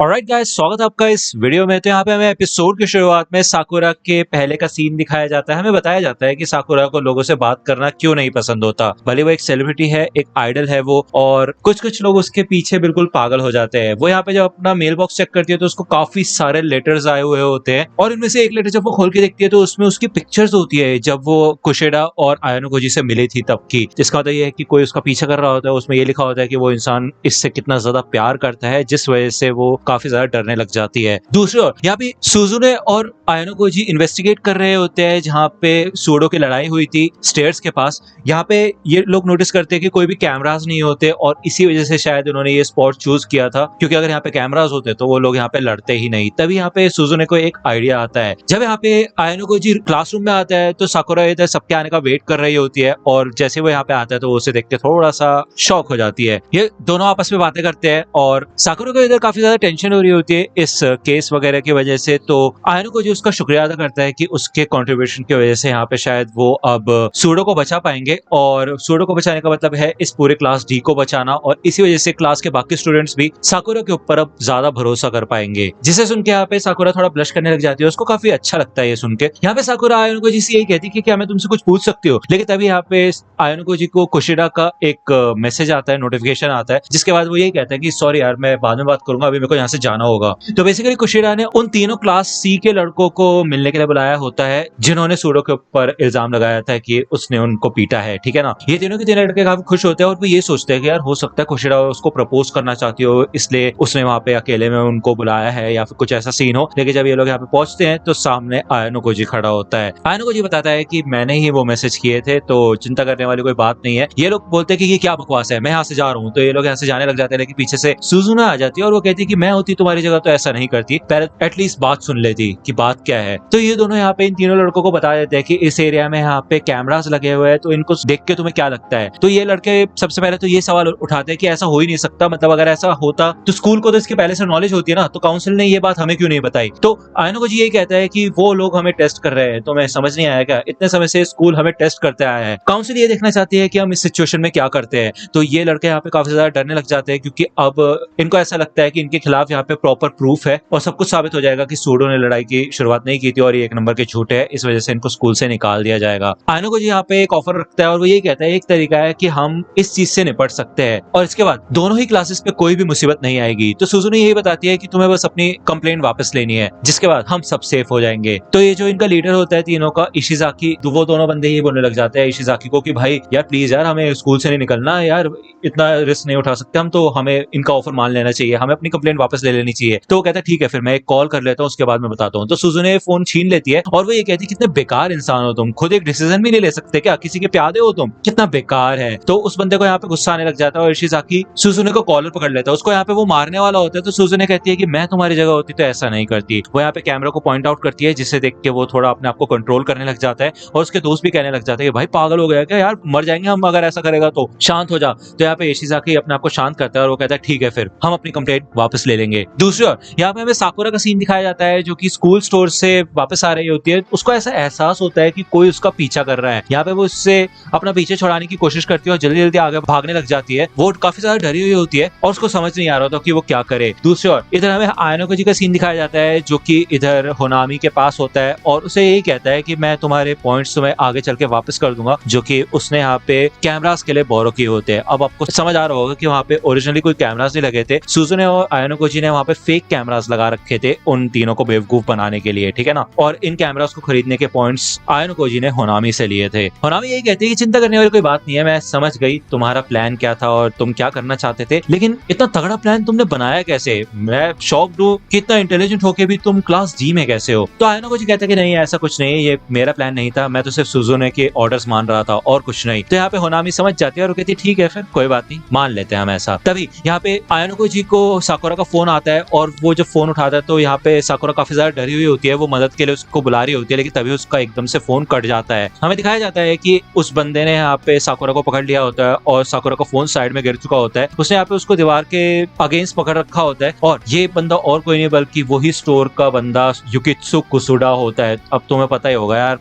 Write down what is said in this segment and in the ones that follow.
Alright guys, स्वागत है आपका इस वीडियो में। तो यहाँ पे हमें एपिसोड की शुरुआत में साकुरा के पहले का सीन दिखाया जाता है। हमें बताया जाता है कि साकुरा को लोगों से बात करना क्यों नहीं पसंद होता। भले वो एक सेलिब्रिटी है, एक आइडल है वो, और कुछ लोग उसके पीछे बिल्कुल पागल हो जाते हैं। वो यहाँ पे जब अपना मेल बॉक्स चेक करती है तो उसको काफी सारे लेटर्स आए हुए होते हैं, और इनमें से एक लेटर जब वो खोल के देखती है तो उसमें उसकी पिक्चर्स होती है जब वो कुशेडा और आयानो गोजी से मिली थी तब की। जिसका मतलब ये है कि कोई उसका पीछा कर रहा होता है। उसमें ये लिखा होता है कि वो इंसान इससे कितना ज्यादा प्यार करता है, जिस वजह से वो काफी ज्यादा डरने लग जाती है। दूसरी ओर यहाँ पे सुजुने और आयानो गोजी इन्वेस्टिगेट कर रहे होते हैं जहाँ पे सूडो की लड़ाई हुई थी स्टेयर्स के पास। यहाँ पे ये लोग नोटिस करते हैं कि कोई भी कैमरास नहीं होते, और इसी वजह से शायद उन्होंने ये स्पॉट चूज किया था, क्योंकि अगर यहाँ पे कैमरास होते तो वो लोग यहाँ पे लड़ते ही नहीं। तभी यहाँ पे सुजुने को एक आइडिया आता है। जब यहाँ पे आयानो गोजी क्लासरूम में आता है तो साकुरा इधर सबके आने का वेट कर रही होती है, और जैसे वो यहाँ पे आता है तो उसे देख के थोड़ा सा शॉक हो जाती है। ये दोनों आपस में बातें करते हैं और साकुरा को इधर काफी ज्यादा टेंशन हो रही होती है इस केस वगैरह की वजह से। तो आयानो गोजी उसका शुक्रिया अदा करता है कि उसके कंट्रीब्यूशन की वजह से यहाँ पे शायद वो अब सूडो को बचा पाएंगे, और सूडो को बचाने का मतलब है इस पूरे क्लास डी को बचाना, और इसी वजह से क्लास के बाकी स्टूडेंट्स भी साकुरा के ऊपर अब ज्यादा भरोसा कर पाएंगे। जिसे सुन के यहाँ पे साकुरा थोड़ा ब्लश करने लग जाती है। उसको काफी अच्छा लगता है ये सुन के। यहाँ पे साकुरा आयानो गोजी से यही कहती है कि क्या मैं तुमसे कुछ पूछ सकती हूँ, लेकिन तभी यहाँ पे आयानो गोजी को कुशिडा का एक मैसेज आता है, नोटिफिकेशन आता है, जिसके बाद वो यही कहता है कि सॉरी यार, मैं बाद में बात करूंगा, अभी मेरे को यहाँ से जाना होगा। तो बेसिकली कुशिडा ने उन तीनों क्लास सी के लड़कों को मिलने के लिए बुलाया होता है जिन्होंने सूडो के ऊपर इल्जाम लगाया था कि उसने उनको पीटा है, ठीक है ना। ये तीनों के तीनों लड़के काफी खुश होते हैं और वो ये सोचते हैं कि यार हो सकता है कुशिडा उसको प्रपोज करना चाहती हो, इसलिए उसने वहां पे अकेले में उनको बुलाया है, या फिर कुछ ऐसा सीन हो। लेकिन जब ये लोग यहाँ पे पहुंचते हैं तो सामने आयानो गोजी खड़ा होता है। आयानो गोजी बताता है कि मैंने ही वो मैसेज किए थे, तो चिंता करने वाली कोई बात नहीं है। ये लोग बोलते हैं कि ये क्या बकवास है, मैं यहाँ से जा रहा हूँ। तो ये लोग यहाँ से जाने लग जाते हैं, लेकिन पीछे से सुजुना आ जाती है और वो कहती है कि मैं होती तुम्हारी जगह तो ऐसा नहीं करती, पहले एटलीस्ट बात सुन लेती कि बात क्या है। तो ये दोनों यहाँ पे इन तीनों लड़कों को बता देते हैं कि इस एरिया में यहाँ पे कैमरास लगे हुए हैं, तो इनको देख के तुम्हें क्या लगता है। तो ये लड़के सबसे पहले तो ये सवाल उठाते हैं कि ऐसा हो ही नहीं सकता, मतलब अगर ऐसा होता तो स्कूल को तो इसके पहले से नॉलेज होती है ना, तो काउंसिल ने ये बात हमें क्यों नहीं बताई। तो आयानो गोजी यही कहता है कि वो लोग हमें टेस्ट कर रहे हैं, तो मैं समझ नहीं आया क्या, इतने समय से स्कूल हमें टेस्ट करते आया है। काउंसिल ये देखना चाहती है कि हम इस सिचुएशन में क्या करते हैं। तो ये लड़के यहाँ पे काफी ज्यादा डरने लग जाते हैं, क्योंकि अब इनको ऐसा लगता है कि इनके खिलाफ यहाँ पे प्रॉपर प्रूफ है और सब कुछ साबित हो जाएगा कि सूडो ने लड़ाई की शुरुआत नहीं की थी और ये एक नंबर के झूठे है, इस वजह से इनको स्कूल से निकाल दिया जाएगा। आयानो गोजी यहाँ पे एक ऑफर रखता है और वो ये कहता है एक तरीका है कि हम इस चीज से निपट सकते हैं और इसके बाद दोनों ही क्लासेस पे कोई भी मुसीबत नहीं आएगी। तो सुजुने यही बताती है कि तुम्हें बस अपनी कंप्लेंट वापस लेनी है, जिसके बाद हम सब सेफ हो जाएंगे। तो ये जो इनका लीडर होता है तीनों का, इशिजाकी, वो दोनों बंदे ये बोलने लग जाते हैं इशिजाकी को कि भाई यार प्लीज यार, हमें स्कूल से नहीं निकलना यार, इतना रिस्क नहीं उठा सकते हम, तो हमें इनका ऑफर मान लेना चाहिए, हमें अपनी कंप्लेंट वापस ले लेनी चाहिए। तो वो कहता है ठीक है, फिर मैं एक कॉल कर लेता हूँ, उसके बाद मैं बताता हूँ। तो सुजुने फोन छीन लेती है और वो ये कहती है कितने बेकार इंसान हो तुम, खुद एक डिसीजन भी नहीं ले सकते क्या, किसी के प्यादे हो तुम, कितना बेकार है। तो उस बंदे को यहाँ पे गुस्सा आने लग जाता है और इशिजाकी सुजुने को कॉलर पकड़ लेता है। उसको यहाँ पे वो मारने वाला होता है, तो सुजुने कहती है कि मैं तुम्हारी जगह होती तो ऐसा नहीं करती। वो यहाँ पे कैमरा को पॉइंट आउट करती है, जिसे देख के वो थोड़ा अपने आप को कंट्रोल करने लग जाता है, और उसके दोस्त भी कहने लग जाते हैं भाई पागल हो गया क्या यार, मर जाएंगे हम अगर ऐसा करेगा, तो शांत हो जा। तो यहाँ पे इशिजाकी अपने आप को शांत करता है और वो कहता है ठीक है, फिर हम अपनी कंप्लेंट वापस ले लेंगे। दूसरी ओर यहाँ पे हमें साकुरा का सीन दिखाया जाता है जो कि स्कूल स्टोर से वापस आ रही होती है। उसको ऐसा एहसास होता है कि कोई उसका पीछा कर रहा है। यहाँ पे वो उससे अपना पीछे छुड़ाने की कोशिश करती है और जल्दी जल्दी आगे भागने लग जाती है। वो काफी ज्यादा डरी हुई होती है और उसको समझ नहीं आ रहा होता कि वो क्या करे। दूसरी ओर इधर हमें आयानो गोजी का सीन दिखाया जाता है जो कि इधर होनामी के पास होता है और उसे यही कहता है कि मैं तुम्हारे पॉइंट्स तुम्हें आगे चल के वापस कर दूंगा, जो कि उसने यहाँ पे कैमरास के लिए बोरो किए होते हैं। अब आपको समझ आ रहा होगा कि वहाँ पे ओरिजिनली कोई कैमरास नहीं लगे थे, सुजुने और आयानो गोजी ने वहाँ पे फेक कैमरास लगा रखे थे उन तीनों को बेवकूफ बनाने के लिए, ठीक है ना। और इन कैमरास को खरीदने के पॉइंट्स आयानो गोजी ने होनामी से लिए थे। होनामी यही कहती है कि चिंता करने वाली कोई बात नहीं है, मैं समझ गई तुम्हारा प्लान क्या था और तुम क्या करना चाहते थे, लेकिन इतना तगड़ा प्लान तुमने बनाया कैसे, मैं शॉक्ड हूँ कि इतना इंटेलिजेंट होके भी तुम क्लास जी में कैसे हो। तो आयानो गोजी कहता है कि नहीं ऐसा कुछ नहीं, ये मेरा प्लान नहीं था, मैं तो सिर्फ सुजुने के ऑर्डर्स मान रहा था और कुछ नहीं। तो यहाँ पे होनामी समझ जाती है और कहती है ठीक है फिर कोई बात नहीं, मान लेते हैं हम ऐसा। तभी यहाँ पे आयानो गोजी को साकुरा का फोन आता है और वो जब फोन उठाता है तो यहाँ पे साकुरा काफी ज्यादा डरी हुई होती है, वो मदद के लिए उसको बुला रही होती है, लेकिन तभी उसका एकदम से फोन कट जाता है। हमें दिखाया जाता है कि उस बंदे ने यहाँ पे साकुरा को पकड़ लिया होता है और साकुरा का फोन साइड में गिर चुका होता है। उसने यहाँ पे उसको दीवार के अगेंस्ट पकड़ रखा होता है और ये बंदा और कोई नहीं बल्कि वही स्टोर का बंदा युकित्सु कुसुडा होता है। अब तुम्हें पता ही होगा यार,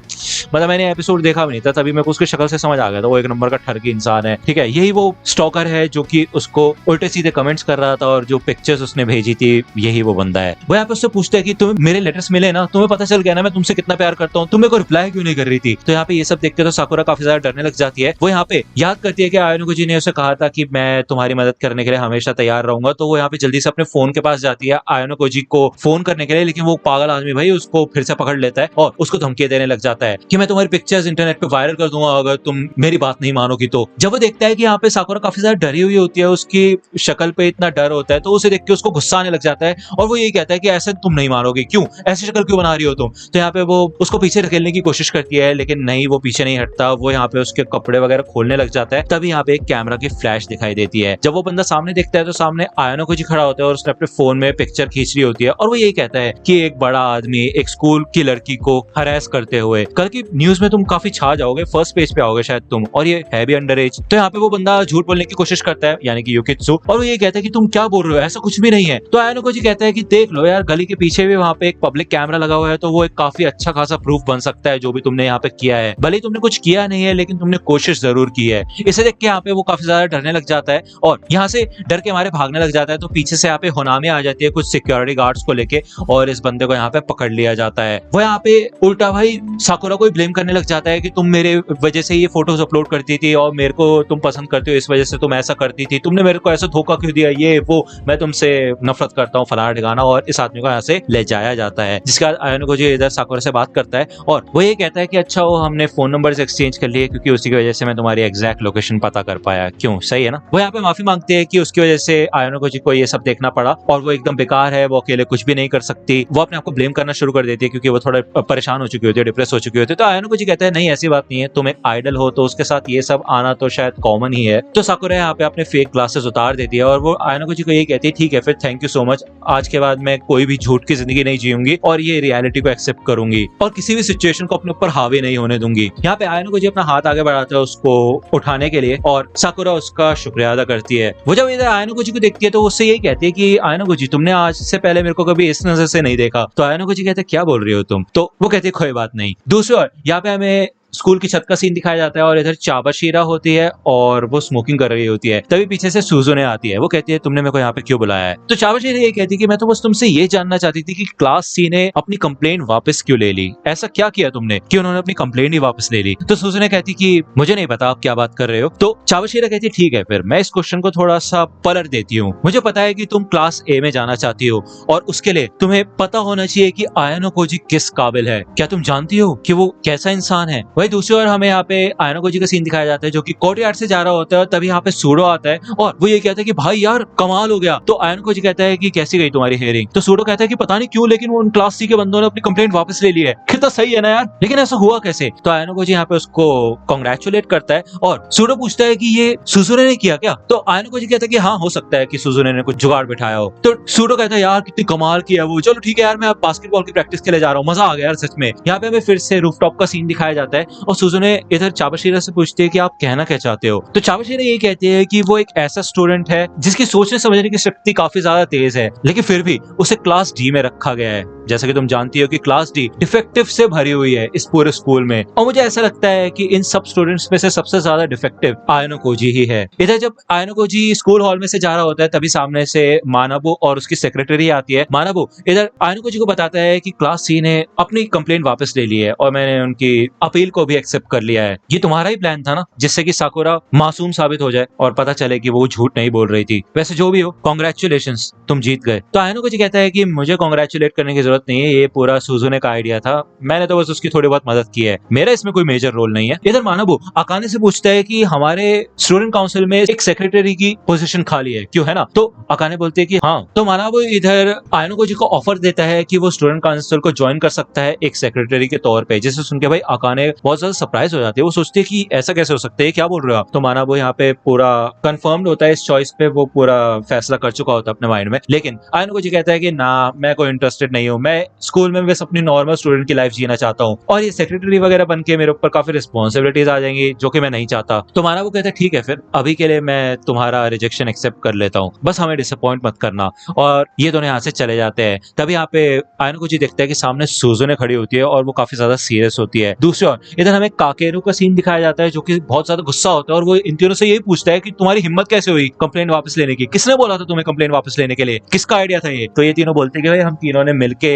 मतलब मैंने एपिसोड देखा भी नहीं था, तभी मेरे को उसकी शक्ल से समझ आ गया था वो एक नंबर का ठरकी इंसान है। ठीक है, यही वो स्टॉकर है जो कि उसको उल्टे सीधे कमेंट्स कर रहा था और जो पिक्चर्स उसने भेजी थी यही वो बंदा है। वो यहाँ पे उससे पूछता है कि तुम्हें मेरे लेटर्स मिले ना, तुम्हें पता चल गया ना मैं तुमसे कितना प्यार करता हूँ, तुम मेरे को रिप्लाई क्यों नहीं कर रही थी। तो यहाँ पे ये सब देखते तो साकुरा काफी ज्यादा डरने लग जाती है। वो यहाँ पे याद करती है कि आयानुकोजी ने उसे कहा था कि मैं तुम्हारी मदद करने के लिए हमेशा तैयार रहूंगा। तो वो यहाँ पे जल्दी से अपने फोन के पास जाती है आयानुकोजी को फोन करने के लिए, लेकिन वो पागल आदमी भाई उसको फिर से पकड़ लेता है और उसको धमकी देने लग जाता है कि मैं तुम्हारी पिक्चर्स इंटरनेट पे वायरल कर दूंगा अगर तुम मेरी बात नहीं मानोगी। तो जब वो देखता है कि यहाँ पे साकुरा काफी ज्यादा डरी हुई होती है, उसकी शक्ल पे इतना डर होता है, तो उसे देख के उसको गुस्सा आने लग जाता है और वो यही कहता है कि ऐसे तुम नहीं मानोगी, क्यों ऐसी शक्ल क्यों बना रही हो तुम। तो यहाँ पे वो उसको पीछे धकेलने की कोशिश करती है, लेकिन नहीं, वो पीछे नहीं हटता। वो यहाँ पे उसके कपड़े वगैरह खोलने लग जाता है। तभी यहाँ पे एक कैमरा की फ्लैश दिखाई देती है। जब वो बंदा सामने दिखता है तो सामने आयानुकोजी खड़ा होता है और उसने अपने फोन में पिक्चर खींच रही होती है और वो यही कहता है कि एक बड़ा आदमी एक स्कूल की लड़की को हरास करते हुए, कल की न्यूज में तुम काफी छा जाओगे, फर्स्ट पेज पे आओगे शायद तुम, और ये है भी अंडर एज। तो यहाँ पे वो बंदा झूठ बोलने की कोशिश करता है, यानी कि युकित्सु, और वो ये कहता है कि तुम क्या बोल रहे हो, ऐसा कुछ भी नहीं है। तो आयानुकोजी कहता है कि देख लो यार, गली के पीछे भी वहाँ पे एक पब्लिक कैमरा लगा हुआ है, तो वो एक काफी अच्छा खासा प्रूफ बन सकता है जो भी तुमने यहाँ पे किया है। भले ही तुमने कुछ किया नहीं है लेकिन तुमने कोशिश जरूर की है। इसे देख के यहाँ पे वो काफी ज्यादा डरने लग जाता है और यहाँ से डर के मारे भागने लग जाता है। तो पीछे से यहाँ पे होनामी आ जाती है कुछ सिक्योरिटी गार्ड्स को लेके और इस बंदे को यहाँ पे पकड़ लिया जाता है। वो यहाँ पे उल्टा भाई साकुरा को ब्लेम करने लग जाता है कि तुम मेरे वजह से ये फोटोज अपलोड करती थी और मेरे को तुम पसंद करते हो, इस वजह से तुम ऐसा करती थी, तुमने मेरे को ऐसा धोखा क्यों दिया, ये वो, मैं तुमसे नफरत करता हूँ, फलाना ठिकाना। और इस आदमी को यहाँ से ले जाया जाता है, जिसके बाद आयानुकोजी इधर साकुरा से बात करता है और वो ये कहता है कि अच्छा वो हमने फोन नंबर एक्सचेंज कर लिए क्योंकि उसी की वजह से मैं तुम्हारी एग्जैक्ट लोकेशन पता कर पाया। क्यों, सही है ना। वो यहाँ पे माफी मांगते हैं कि उसकी वजह से आयानुकोजी को ये सब देखना पड़ा और वो एकदम बेकार है, वो अकेले कुछ भी नहीं कर सकती। वो अपने आप को ब्लेम करना शुरू कर देती है क्योंकि वो थोड़ा परेशान हो चुकी होती है, डिप्रेस हो चुकी होती है। तो आयानुकोजी कहता है नहीं ऐसी बात नहीं है, तुम एक आइडल हो तो उसके साथ ये सब आना तो शायद कॉमन ही है। तो साकुरा यहाँ पे अपने फेक ग्लासेस उतार देती है और वो आयानुकोजी को यही कहती है ठीक है फिर, थैंक यू सो मच, आज के बाद मैं कोई भी झूठ की जिंदगी नहीं जीऊंगी और ये रियलिटी को एक्सेप्ट करूंगी और किसी भी सिचुएशन को अपने ऊपर हावी नहीं होने दूंगी। यहाँ पे आयानुकोजी अपना हाथ आगे बढ़ाता है उसको उठाने के लिए और साकुरा उसका शुक्रिया अदा करती है। वो जब इधर आयानुकोजी को देखती है तो उससे यही कहती है कि आयानुकोजी तुमने आज से पहले मेरे को कभी इस नजर से नहीं देखा। तो आयानुकोजी कहते हैं क्या बोल रही हो तुम। तो वो कहती है कोई बात नहीं। दूसरी ओर यहाँ पे हमें स्कूल की छत का सीन दिखाया जाता है और इधर चाबाशीरा होती है और वो स्मोकिंग कर रही होती है। तभी पीछे से सुजुने आती है। वो कहती है तुमने मेरे को यहाँ पे क्यों बुलाया है। तो चाबाशीरा ये कहती है कि मैं तो बस तुमसे ये जानना चाहती थी कि क्लास सी ने अपनी कंप्लेंट वापस क्यों ले ली, ऐसा क्या किया तुमने कि उन्होंने अपनी कंप्लेंट ही वापस ले ली। तो सुजुने कहती कि मुझे नहीं पता आप क्या बात कर रहे हो। तो चाबाशीरा कहती है ठीक है फिर मैं इस क्वेश्चन को थोड़ा सा पलट देती हूँ। मुझे पता है कि तुम क्लास ए में जाना चाहती हो और उसके लिए तुम्हें पता होना चाहिए कि आयानुकोजी किस काबिल है। क्या तुम जानती हो कि वो कैसा इंसान है। वही दूसरी ओर हमें यहाँ पे आयानुकोजी का सीन दिखाया जाता है जो कि कोर्टयार्ड से जा रहा होता है। तभी यहाँ पे सूडो आता है और वो ये कहता है कि भाई यार कमाल हो गया। तो आयानुकोजी कहता है कि कैसी गई तुम्हारी हियरिंग। तो सूडो कहता है कि पता नहीं क्यों लेकिन वो उन क्लास सी के बंदों ने अपनी कंप्लेंट वापस ले ली है। कितना सही है ना यार, लेकिन ऐसा हुआ कैसे। तो आयानुकोजी यहाँ पे उसको कांग्रेचुलेट करता है और सूडो पूछता है कि ये सुजुने ने किया क्या। तो आयानुकोजी कहता है कि हाँ हो सकता है कि सुजुने ने कुछ जुगाड़ बिठाया हो। तो सूडो कहता है यार कितनी कमाल किया वो, चलो ठीक है यार मैं अब बास्केटबॉल की प्रैक्टिस के लिए जा रहा हूँ, मजा आ गया यार सच में। यहाँ पे हमें फिर से रूफटॉप का सीन दिखाया जाता है और सुजुने इधर चाबाशीरा से पूछती है कि आप कहना क्या चाहते हो। तो चाबाशीरा ये कहती है कि वो एक ऐसा स्टूडेंट है जिसकी सोचने समझने की शक्ति काफी ज्यादा तेज है, लेकिन फिर भी उसे क्लास डी में रखा गया है। जैसा कि तुम जानती हो कि क्लास डी डिफेक्टिव से भरी हुई है इस पूरे स्कूल में, और मुझे ऐसा लगता है कि इन सब स्टूडेंट्स में से सबसे ज्यादा डिफेक्टिव आयानुकोजी ही है। इधर जब आयानुकोजी स्कूल हॉल में से जा रहा होता है तभी सामने से मानाबू और उसकी सेक्रेटरी आती है। मानाबू इधर आयानुकोजी को बताता है कि क्लास सी ने अपनी कंप्लेंट वापस ले ली है और मैंने उनकी अपील को भी एक्सेप्ट कर लिया है। ये तुम्हारा ही प्लान था ना, जिससे कि साकुरा मासूम साबित हो जाए और पता चले कि वो झूठ नहीं बोल रही थी। वैसे जो भी हो कांग्रेचुलेशंस, तुम जीत गए। तो आयानुकोजी कहता है कि मुझे कांग्रेचुलेट करने की जरूरत नहीं है, ये पूरा सुजुने का आइडिया था, मैंने तो बस उसकी थोड़ी बहुत मदद की है, मेरा इसमें कोई मेजर रोल नहीं है। इधर मानाबू अकाने से पूछता है कि हमारे स्टूडेंट काउंसिल में एक सेक्रेटरी की पोजीशन खाली है, क्यों है ना। तो अकाने बोलते है कि हाँ। तो मानाबू इधर आयानुकोजी को ऑफर देता है कि वो स्टूडेंट काउंसिल को ज्वाइन कर सकता है एक सेक्रेटरी के तौर पे, जिसे सुन के भाई अकाने बहुत ज्यादा सरप्राइज हो जाती है। वो सोचती है कि ऐसा कैसे हो सकता है, क्या बोल रहे हो आप। तो मानाबू यहाँ पे पूरा कंफर्म्ड होता है इस चॉइस पे, वो पूरा फैसला कर चुका होता है अपने माइंड में। लेकिन आयानुकोजी कहता है कि ना मैं कोई इंटरेस्टेड नहीं हूँ, मैं स्कूल में बस अपनी नॉर्मल स्टूडेंट की लाइफ जीना चाहता हूँ और ये सेक्रेटरी वगैरह बन के मेरे ऊपर काफी रिस्पॉन्सिबिलिटीज आ जाएंगी जो कि मैं नहीं चाहता। तो मानाबू कहता है ठीक है फिर अभी के लिए मैं तुम्हारा रिजेक्शन एक्सेप्ट कर लेता हूँ, बस हमें डिसअपॉइंट मत करना। और ये दोनों यहाँ से चले जाते हैं। तभी यहाँ पे आयानुकोजी देखता है कि सामने सुजुने खड़ी होती है और वो काफी ज्यादा सीरियस होती है। दूसरी ओर इधर हमें काकेरू का सीन दिखाया जाता है जो कि बहुत ज्यादा गुस्सा होता है और वो इन तीनों से यही पूछता है कि तुम्हारी हिम्मत कैसे हुई कंप्लेन वापस लेने की, किसने बोला था तुम्हें कंप्लेन वापस लेने के लिए, किसका आइडिया था ये। तो ये तीनों बोलते हैं कि भाई हम तीनों ने मिलके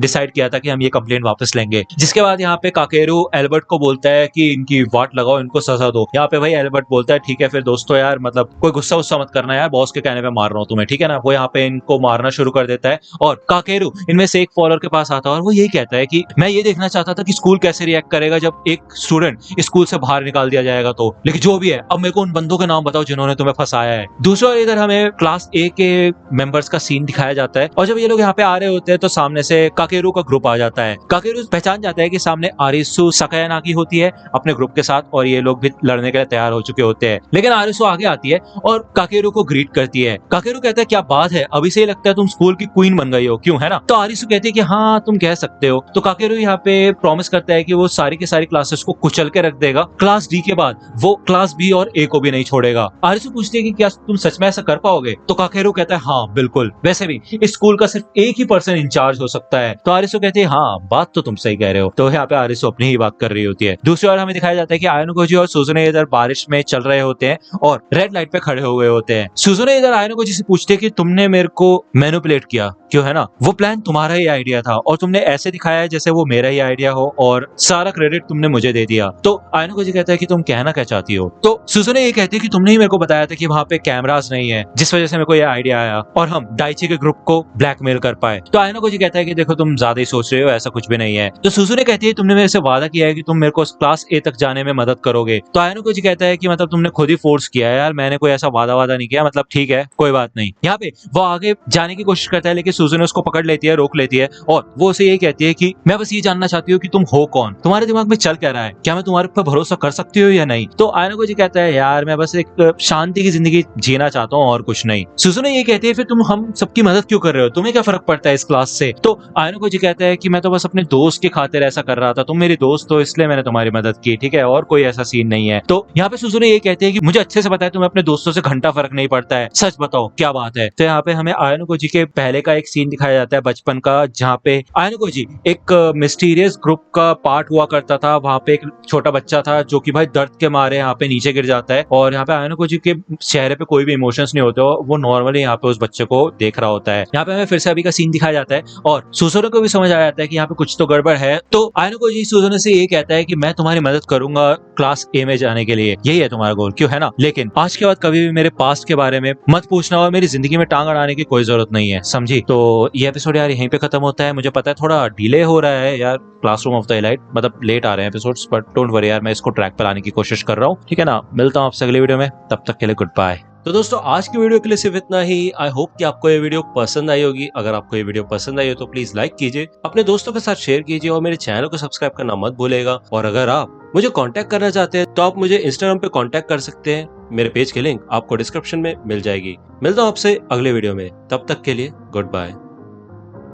डिसाइड किया था कि हम ये कंप्लेन वापस लेंगे। जिसके बाद यहाँ पे काकेरू एल्बर्ट को बोलता है कि इनकी वाट लगाओ, इनको सजा दो। यहाँ पे भाई एल्बर्ट बोलता है ठीक है फिर दोस्तों यार, मतलब कोई गुस्सा उस्सा मत करना यार, बॉस के कहने पे मार रहा हूँ तुम्हें, ठीक है ना। वो यहाँ पे इनको मारना शुरू कर देता है और काकेरू इनमें से एक फॉलोअर के पास आता है और वो यही कहता है कि मैं ये देखना चाहता था कि स्कूल कैसे रिएक्ट करेगा जब एक स्टूडेंट स्कूल से बाहर निकाल दिया जाएगा तो, लेकिन जो भी है अब मेरे को उन बंदों के नाम बताओ जिन्होंने तुम्हें फंसाया है। दूसरा और इधर हमें क्लास ए के मेंबर्स का सीन दिखाया जाता है और जब ये लोग यहाँ पे आ रहे होते हैं तो सामने से काकेरू का ग्रुप आ जाता है। काकेरू पहचान जाता है कि सामने आरिसु सकायानाकी होती है अपने ग्रुप के साथ और ये लोग भी लड़ने के लिए तैयार हो चुके होते हैं, लेकिन आरिसु आगे आती है और काकेरू को ग्रीट करती है। काकेरू कहता है क्या बात है, अभी से ही लगता है तुम स्कूल की क्वीन बन गई हो, क्यों, है ना। तो आरिसु कहती है कि हाँ तुम कह सकते हो। तो काकेरू यहाँ पे प्रॉमिस करता है कि वो सारी की सारी क्लासेस को कुचल के रख देगा, क्लास डी के बाद वो क्लास बी और ए को भी नहीं छोड़ेगा। आरिसु पूछती है कि क्या तुम सच में ऐसा कर पाओगे। तो काकेरू कहता है हाँ बिल्कुल, वैसे भी इस स्कूल का सिर्फ एक ही पर्सन इंचार्ज हो सकता है। तो आरिसु कहती है हाँ बात तो तुम सही कह रहे हो। तो यहाँ पे आरिसु अपनी ही बात कर रही होती है। दूसरी ओर हमें दिखाया जाता है कि आयानुकोजी और सुजुने इधर बारिश में चल रहे होते हैं और रेड लाइट पे खड़े हुए होते हैं। सुजुने इधर आयानुकोजी से पूछते हैं कि तुमने मेरे को मैनिपुलेट किया क्यों, है ना, वो प्लान तुम्हारा ही आइडिया था और तुमने ऐसे दिखाया है जैसे वो मेरा ही आइडिया हो और सारा क्रेडिट तुमने मुझे दे दिया। तो आयानुकोजी कहता है कि तुम कहना क्या चाहती हो। तो सुजुने ये कहती है कि तुमने ही मेरे को बताया था कि वहाँ पे कैमरास नहीं है जिस वजह से मेरे को ये आइडिया आया और हम डाइची के ग्रुप को ब्लैकमेल कर पाए। तो आयानुकोजी कहता है कि देखो तुम ज्यादा ही सोच रहे हो, ऐसा कुछ भी नहीं है। तो सुजुने कहती है तुमने मेरे से वादा किया है कि तुम मेरे को क्लास ए तक जाने में मदद करोगे। तो आयानुकोजी कहता है कि मतलब तुमने खुद ही फोर्स किया है यार, मैंने कोई ऐसा वादा नहीं किया, मतलब ठीक है कोई बात नहीं। यहाँ पे वो आगे जाने की कोशिश करता है लेकिन सुजुने उसको पकड़ लेती है, रोक लेती है और वो उसे ये कहती है कि मैं बस ये जानना चाहती हूँ कि तुम हो कौन, तुम्हारे दिमाग में चल क्या रहा है, क्या मैं तुम्हारे पर भरोसा कर सकती हूँ या नहीं। तो आयानुकोजी कहता है यार मैं बस एक शांति की जिंदगी जीना चाहता हूँ और कुछ नहीं। सुजुने ये कहती है फिर तुम हम सबकी मदद क्यों कर रहे हो, तुम्हें क्या फर्क पड़ता है इस क्लास से। तो आयानुकोजी कहता है कि मैं तो बस अपने दोस्त की खातिर ऐसा कर रहा था, तुम मेरी दोस्त हो इसलिए मैंने तुम्हारी मदद की, ठीक है, और कोई ऐसा सीन नहीं है। तो यहाँ पे सुजुने ये कहते हैं कि मुझे अच्छे से पता है तुम्हें अपने दोस्तों से घंटा फर्क नहीं पड़ता है, सच बताओ क्या बात है। तो यहाँ पे हमें आयानुकोजी के पहले का एक सीन दिखाया जाता है बचपन का, जहाँ पे आयानुकोजी एक मिस्टीरियस ग्रुप का पार्ट हुआ करता था। वहाँ पे एक छोटा बच्चा था जो कि भाई दर्द के मारे यहाँ पे नीचे गिर जाता है और यहाँ पे आयानुकोजी के चेहरे पे कोई भी इमोशंस नहीं होते, वो नॉर्मली यहाँ पे उस बच्चे को देख रहा होता है। यहाँ पे हमें फिर से अभी का सीन दिखाया जाता है और सुजुने को भी समझ आ जाता है कि यहाँ पे कुछ तो गड़बड़ है। तो आयानुकोजी सुजुने से ये कहता है कि मैं तुम्हारी मदद करूंगा क्लास ए में जाने के लिए, यही है तुम्हारा गोल, क्यों, है ना, लेकिन आज के बाद कभी भी मेरे पास्ट के बारे में मत पूछना और मेरी जिंदगी में टांग अड़ाने की कोई जरूरत नहीं है, समझी। तो ये एपिसोड यार यहीं पे खत्म होता है। मुझे पता है थोड़ा डिले हो रहा है यार, क्लासरूम ऑफ द एलाइट मतलब लेट आ रहे हैं एपिसोड्स, बट डोंट वरी यार, मैं इसको ट्रैक पर लाने की कोशिश कर रहा हूँ, ठीक है ना। मिलता हूँ आपसे अगले वीडियो में, तब तक के लिए गुड बाय। तो दोस्तों आज की वीडियो के लिए सिर्फ इतना ही। आई होप कि आपको ये वीडियो पसंद आई होगी। अगर आपको ये वीडियो पसंद आई हो तो प्लीज लाइक कीजिए, अपने दोस्तों के साथ शेयर कीजिए और मेरे चैनल को सब्सक्राइब करना मत भूलेगा। और अगर आप मुझे कांटेक्ट करना चाहते हैं तो आप मुझे इंस्टाग्राम पे कांटेक्ट कर सकते हैं, मेरे पेज की लिंक आपको डिस्क्रिप्शन में मिल जाएगी। मिलता हूँ आपसे अगले वीडियो में, तब तक के लिए गुड बाय।